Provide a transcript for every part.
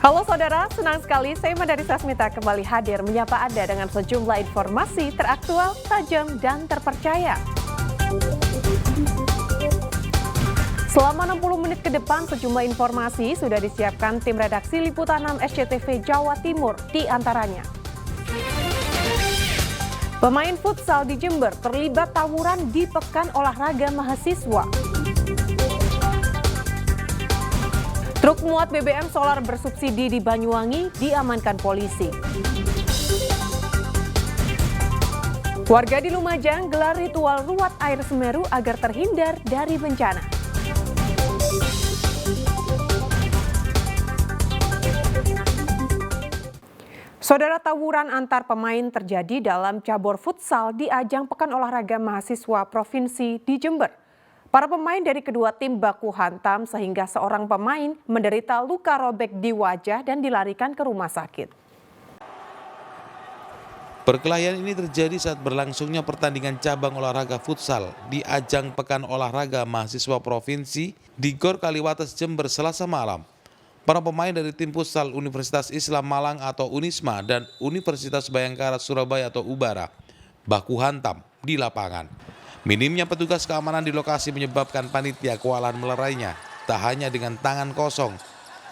Halo saudara, senang sekali saya Madari Sasmita kembali hadir menyapa Anda dengan sejumlah informasi teraktual, tajam, dan terpercaya. Selama 60 menit ke depan, sejumlah informasi sudah disiapkan tim redaksi Liputan 6 SCTV Jawa Timur di antaranya. Pemain futsal di Jember terlibat tawuran di Pekan Olahraga Mahasiswa. Truk muat BBM solar bersubsidi di Banyuwangi diamankan polisi. Warga di Lumajang gelar ritual ruat air Semeru agar terhindar dari bencana. Saudara, tawuran antar pemain terjadi dalam cabur futsal di ajang Pekan Olahraga Mahasiswa Provinsi di Jember. Para pemain dari kedua tim baku hantam sehingga seorang pemain menderita luka robek di wajah dan dilarikan ke rumah sakit. Perkelahian ini terjadi saat berlangsungnya pertandingan cabang olahraga futsal di ajang Pekan Olahraga Mahasiswa Provinsi di Gor Kaliwates, Jember, Selasa malam. Para pemain dari tim futsal Universitas Islam Malang atau Unisma dan Universitas Bayangkara Surabaya atau Ubara baku hantam di lapangan. Minimnya petugas keamanan di lokasi menyebabkan panitia kewalahan melerainya, tak hanya dengan tangan kosong.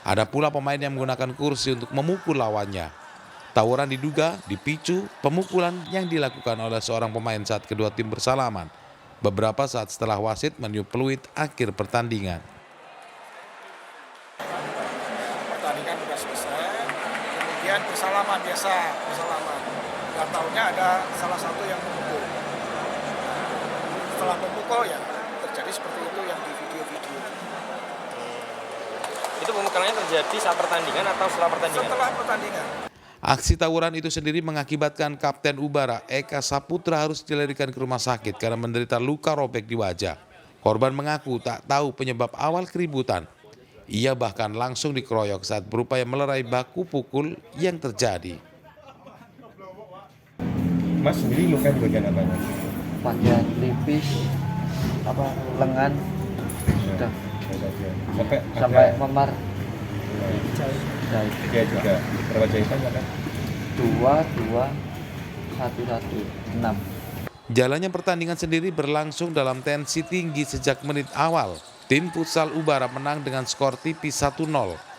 Ada pula pemain yang menggunakan kursi untuk memukul lawannya. Tawuran diduga dipicu pemukulan yang dilakukan oleh seorang pemain saat kedua tim bersalaman. Beberapa saat setelah wasit meniup peluit akhir pertandingan. Pertandingan sudah selesai, kemudian bersalaman. Nggak taunya ada salah satu yang memukul. Setelah memukul ya terjadi seperti itu yang di video-video. Itu pemukulannya terjadi saat pertandingan atau setelah pertandingan? Setelah pertandingan. Aksi tawuran itu sendiri mengakibatkan Kapten Ubara Eka Saputra harus dilarikan ke rumah sakit karena menderita luka robek di wajah. Korban mengaku tak tahu penyebab awal keributan. Ia bahkan langsung dikeroyok saat berupaya melerai baku pukul yang terjadi. Mas sendiri luka di bagian apanya? Bagian tipis, lengan, sudah sampai memar. Jahit. Dia juga berapa jahitan kan? 2, 1, 6. Jalannya pertandingan sendiri berlangsung dalam tensi tinggi sejak menit awal. Tim futsal Ubara menang dengan skor tipis 1-0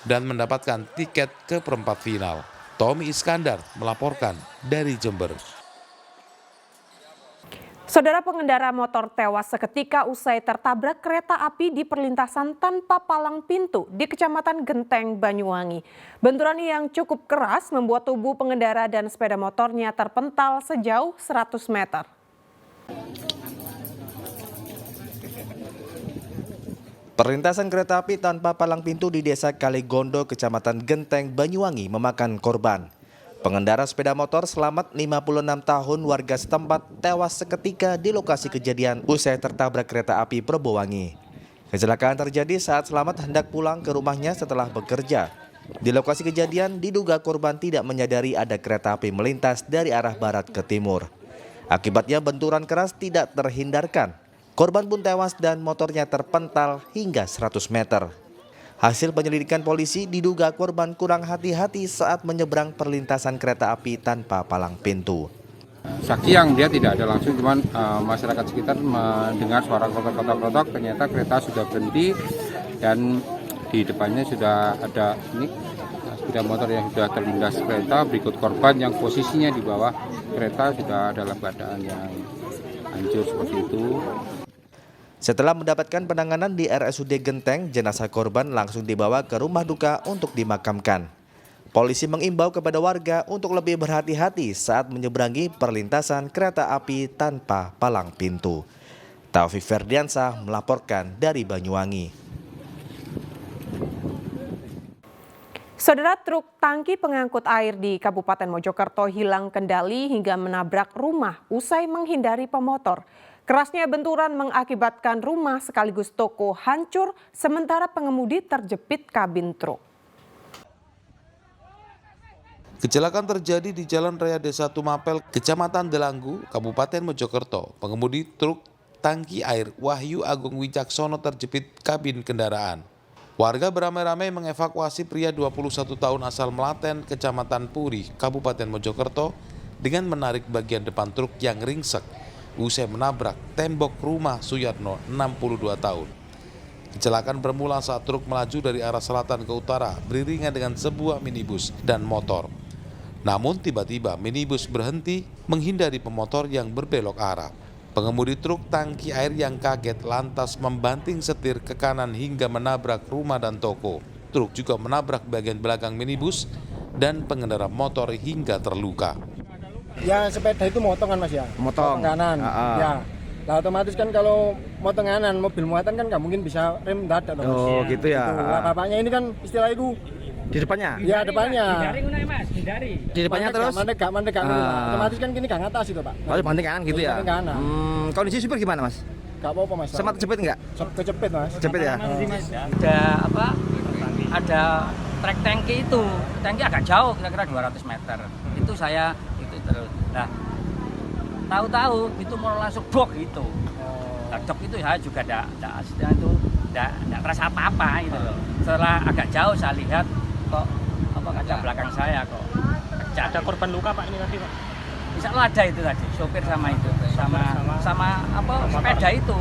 dan mendapatkan tiket ke perempat final. Tommy Iskandar melaporkan dari Jember. Saudara, pengendara motor tewas seketika usai tertabrak kereta api di perlintasan tanpa palang pintu di Kecamatan Genteng, Banyuwangi. Benturan yang cukup keras membuat tubuh pengendara dan sepeda motornya terpental sejauh 100 meter. Perlintasan kereta api tanpa palang pintu di Desa Kaligondo, Kecamatan Genteng, Banyuwangi memakan korban. Pengendara sepeda motor selamat 56 tahun warga setempat tewas seketika di lokasi kejadian usai tertabrak kereta api Probowangi. Kecelakaan terjadi saat selamat hendak pulang ke rumahnya setelah bekerja. Di lokasi kejadian diduga korban tidak menyadari ada kereta api melintas dari arah barat ke timur. Akibatnya benturan keras tidak terhindarkan. Korban pun tewas dan motornya terpental hingga 100 meter. Hasil penyelidikan polisi diduga korban kurang hati-hati saat menyeberang perlintasan kereta api tanpa palang pintu. Saksi yang dia tidak ada langsung, cuman masyarakat sekitar mendengar suara krotok-krotok, ternyata kereta sudah berhenti dan di depannya sudah ada sepeda motor yang sudah terlindas kereta, berikut korban yang posisinya di bawah kereta sudah dalam keadaan yang hancur seperti itu. Setelah mendapatkan penanganan di RSUD Genteng, jenazah korban langsung dibawa ke rumah duka untuk dimakamkan. Polisi mengimbau kepada warga untuk lebih berhati-hati saat menyeberangi perlintasan kereta api tanpa palang pintu. Taufik Ferdiansah melaporkan dari Banyuwangi. Saudara, truk tangki pengangkut air di Kabupaten Mojokerto hilang kendali hingga menabrak rumah usai menghindari pemotor. Kerasnya benturan mengakibatkan rumah sekaligus toko hancur, sementara pengemudi terjepit kabin truk. Kecelakaan terjadi di Jalan Raya Desa Tumapel, Kecamatan Delanggu, Kabupaten Mojokerto. Pengemudi truk tangki air Wahyu Agung Wicaksono terjepit kabin kendaraan. Warga beramai-ramai mengevakuasi pria 21 tahun asal Melaten, Kecamatan Puri, Kabupaten Mojokerto dengan menarik bagian depan truk yang ringsek usai menabrak tembok rumah Suyatno, 62 tahun. Kecelakaan bermula saat truk melaju dari arah selatan ke utara beriringan dengan sebuah minibus dan motor. Namun tiba-tiba minibus berhenti menghindari pemotor yang berbelok arah. Pengemudi truk tangki air yang kaget lantas membanting setir ke kanan hingga menabrak rumah dan toko. Truk juga menabrak bagian belakang minibus dan pengendara motor hingga terluka. Ya sepeda itu motong kan Mas ya? Motong. Kanan. Ya. Nah otomatis kan kalau motong kanan mobil muatan kan nggak mungkin bisa rem dadak dong. Oh gitu ya. Gitu. Nah, bapaknya ini kan istilah itu Di depannya? ya depannya. Di depannya terus? Mandek. Otomatis kan gini gak ngatas itu Pak. Oh, banting kanan gitu ya? Banting kanan. Kondisi supir gimana Mas? Gak apa-apa Mas. Sempat cepet nggak? Kecepet Mas. Cepet ya? Ada trek tangki itu, tangki agak jauh kira-kira 200 meter. Itu saya itu terus. Nah, tahu-tahu itu mau langsung dok itu. Nah, dok itu saya juga enggak terasa apa-apa gitu loh. Setelah agak jauh saya lihat kok kaca belakang saya kok pecah. Ada korban luka Pak ini tadi Pak? Insya Allah ada itu tadi, sopir sama itu, sama sepeda itu.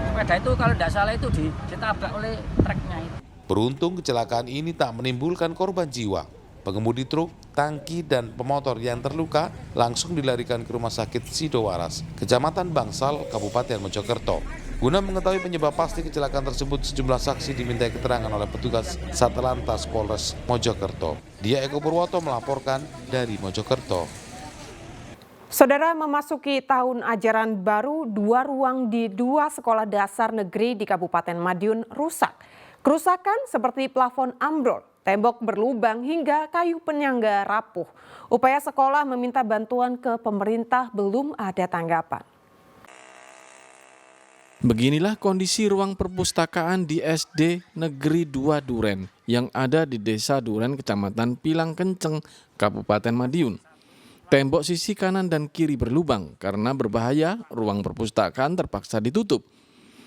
Sepeda itu kalau tidak salah itu ditabrak oleh treknya itu. Beruntung kecelakaan ini tak menimbulkan korban jiwa. Pengemudi truk, tangki, dan pemotor yang terluka langsung dilarikan ke Rumah Sakit Sidowaras, Kecamatan Bangsal, Kabupaten Mojokerto. Guna mengetahui penyebab pasti kecelakaan tersebut, sejumlah saksi dimintai keterangan oleh petugas Satlantas Polres Mojokerto. Dia Eko Purwoto melaporkan dari Mojokerto. Saudara, memasuki tahun ajaran baru, 2 ruang di 2 sekolah dasar negeri di Kabupaten Madiun rusak. Kerusakan seperti plafon ambrol, tembok berlubang hingga kayu penyangga rapuh. Upaya sekolah meminta bantuan ke pemerintah belum ada tanggapan. Beginilah kondisi ruang perpustakaan di SD Negeri 2 Duren yang ada di Desa Duren, Kecamatan Pilang Kenceng, Kabupaten Madiun. Tembok sisi kanan dan kiri berlubang karena berbahaya, ruang perpustakaan terpaksa ditutup.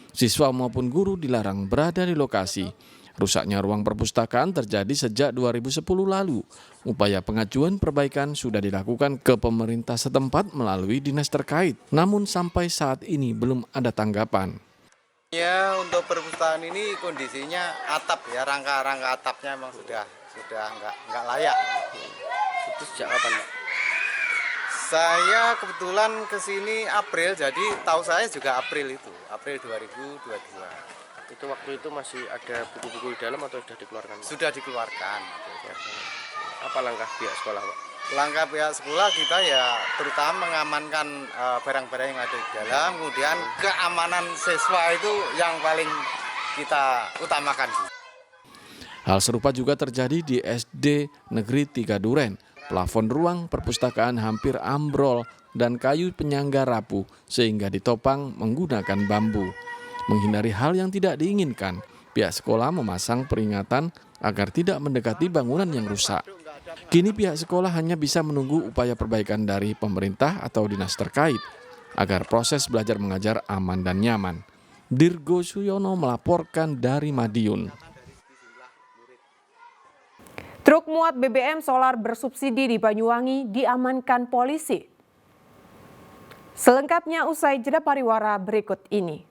Siswa maupun guru dilarang berada di lokasi. Rusaknya ruang perpustakaan terjadi sejak 2010 lalu. Upaya pengajuan perbaikan sudah dilakukan ke pemerintah setempat melalui dinas terkait. Namun sampai saat ini belum ada tanggapan. Ya, untuk perpustakaan ini kondisinya atap ya, rangka atapnya memang sudah nggak layak. Itu sejak kapan? Saya kebetulan kesini April, jadi tahu saya juga April 2022. Itu waktu itu masih ada buku-buku di dalam atau sudah dikeluarkan? Sudah dikeluarkan. Apa langkah pihak sekolah Pak? Langkah pihak sekolah kita ya terutama mengamankan barang-barang yang ada di dalam, kemudian keamanan siswa itu yang paling kita utamakan. Hal serupa juga terjadi di SD Negeri 3 Duren. Plafon ruang perpustakaan hampir ambrol dan kayu penyangga rapuh sehingga ditopang menggunakan bambu. Menghindari hal yang tidak diinginkan, pihak sekolah memasang peringatan agar tidak mendekati bangunan yang rusak. Kini pihak sekolah hanya bisa menunggu upaya perbaikan dari pemerintah atau dinas terkait agar proses belajar mengajar aman dan nyaman. Dirgo Suyono melaporkan dari Madiun. Truk muat BBM solar bersubsidi di Banyuwangi diamankan polisi. Selengkapnya usai jeda pariwara berikut ini.